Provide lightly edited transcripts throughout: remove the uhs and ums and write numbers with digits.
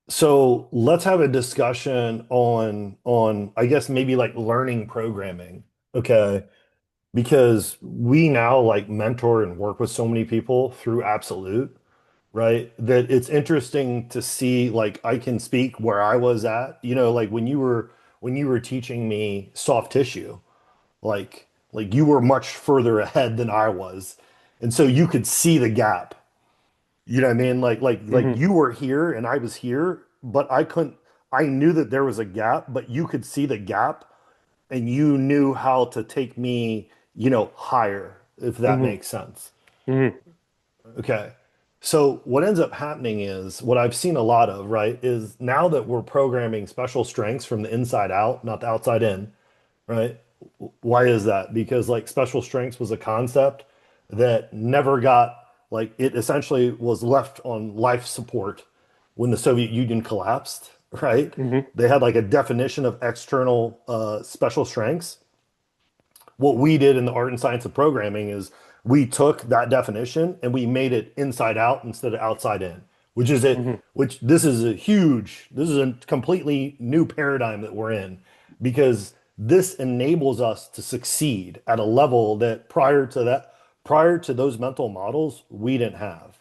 So let's have a discussion on I guess maybe like learning programming. Okay. Because we now like mentor and work with so many people through Absolute, right? That it's interesting to see like I can speak where I was at, like when you were teaching me soft tissue, like you were much further ahead than I was. And so you could see the gap. You know what I mean? Like Hmm. you were here and I was here, but I couldn't. I knew that there was a gap, but you could see the gap and you knew how to take me, higher, if that Hmm. makes sense. Hmm. Okay. So what ends up happening is what I've seen a lot of, right, is now that we're programming special strengths from the inside out, not the outside in, right? Why is that? Because like special strengths was a concept that never got like it essentially was left on life support when the Soviet Union collapsed, right? Hmm. They had like a definition of external special strengths. What we did in the art and science of programming is we took that definition and we made it inside out instead of outside in, which is it, Hmm. which this is a completely new paradigm that we're in because this enables us to succeed at a level that prior to those mental models, we didn't have.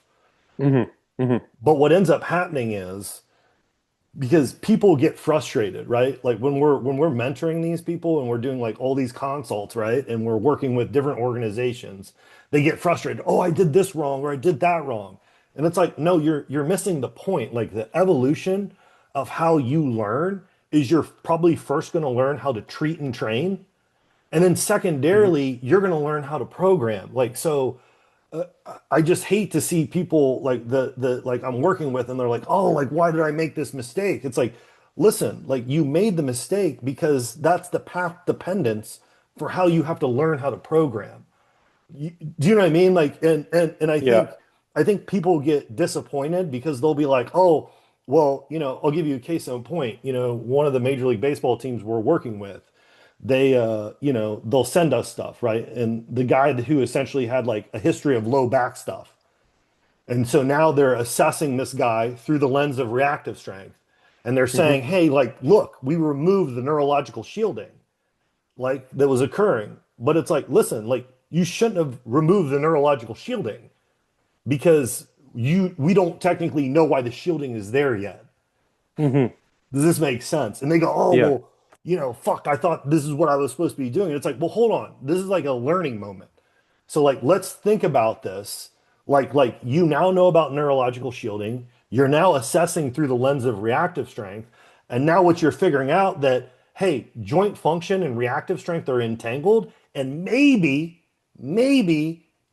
Hmm. Hmm. But what ends up happening is because people get frustrated, right? Like when we're mentoring these people and we're doing like all these consults, right? And we're working with different organizations, they get frustrated. Oh, I did this wrong or I did that wrong. And it's like, no, you're missing the point. Like the evolution of how you learn is you're probably first going to learn how to treat and train. And then Hmm. secondarily, you're going to learn how to program. Like so I just hate to see people like the like I'm working with and they're like, "Oh, like why did I make this mistake?" It's like, "Listen, like you made the mistake because that's the path dependence for how you have to learn how to program." Do you know what I mean? Like and Yeah. I think people get disappointed because they'll be like, "Oh, well, I'll give you a case in point. One of the Major League Baseball teams we're working with, they'll send us stuff, right? And the guy who essentially had like a history of low back stuff. And so now they're assessing this guy through the lens of reactive strength. And they're Hmm. saying, "Hey, like, look, we removed the neurological shielding like that was occurring." But it's like, listen, like you shouldn't have removed the neurological shielding because we don't technically know why the shielding is there yet. Hmm. Does this make sense? And they go, "Oh, Yeah. well, fuck, I thought this is what I was supposed to be doing." And it's like, well, hold on. This is like a learning moment. So like let's think about this. Like you now know about neurological shielding. You're now assessing through the lens of reactive strength. And now what you're figuring out that hey, joint function and reactive strength are entangled and maybe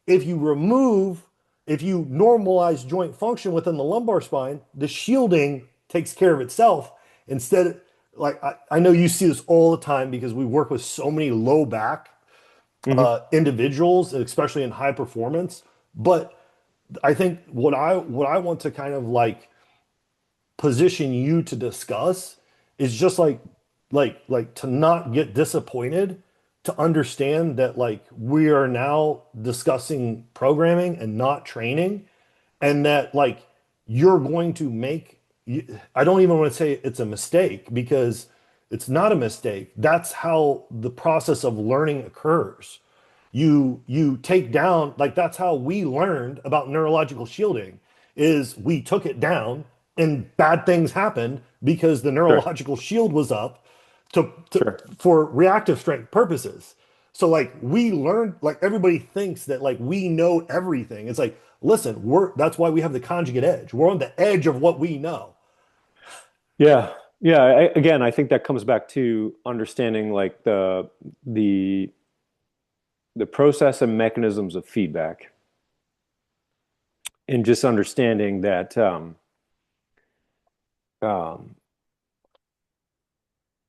if you remove if you normalize joint function within the lumbar spine, the shielding takes care of itself instead like I know you see this all the time because we work with so many low back Hmm. individuals, especially in high performance. But I think what I want to kind of like position you to discuss is just like to not get disappointed, to understand that like we are now discussing programming and not training, and that like you're going to make. I don't even want to say it's a mistake because it's not a mistake. That's how the process of learning occurs. You take down like that's how we learned about neurological shielding is we took it down and bad things happened because the Sure. neurological shield was up to Sure. for reactive strength purposes. So like we learned like everybody thinks that like we know everything. It's like listen, we're that's why we have the conjugate edge. We're on the edge of what we know. Yeah. Yeah. Again, I think that comes back to understanding like the the process and mechanisms of feedback, and just understanding that um,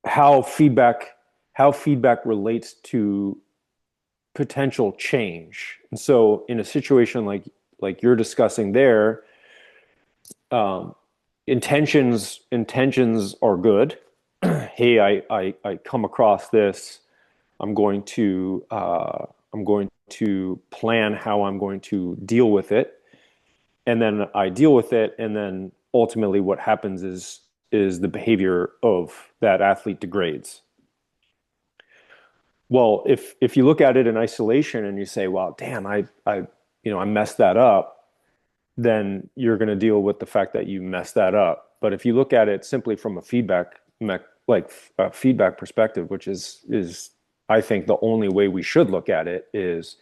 how feedback how feedback relates to potential change. And so, in a situation like you're discussing there, um, intentions are good. Hey, I come across this. I'm going to I'm going to plan how I'm going to deal with it, and then I deal with it, and then ultimately what happens is the behavior of that athlete degrades. Well, if you look at it in isolation and you say, "Well, damn, I messed that up," then you're going to deal with the fact that you messed that up. But if you look at it simply from a feedback perspective, which is I think the only way we should look at it, is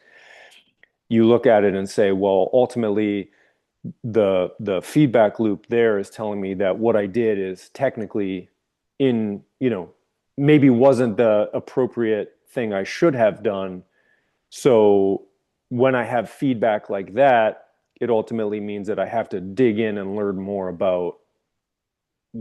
you look at it and say, well, ultimately the feedback loop there is telling me that what I did is technically in, maybe wasn't the appropriate thing I should have done. So when I have feedback like that, it ultimately means that I have to dig in and learn more about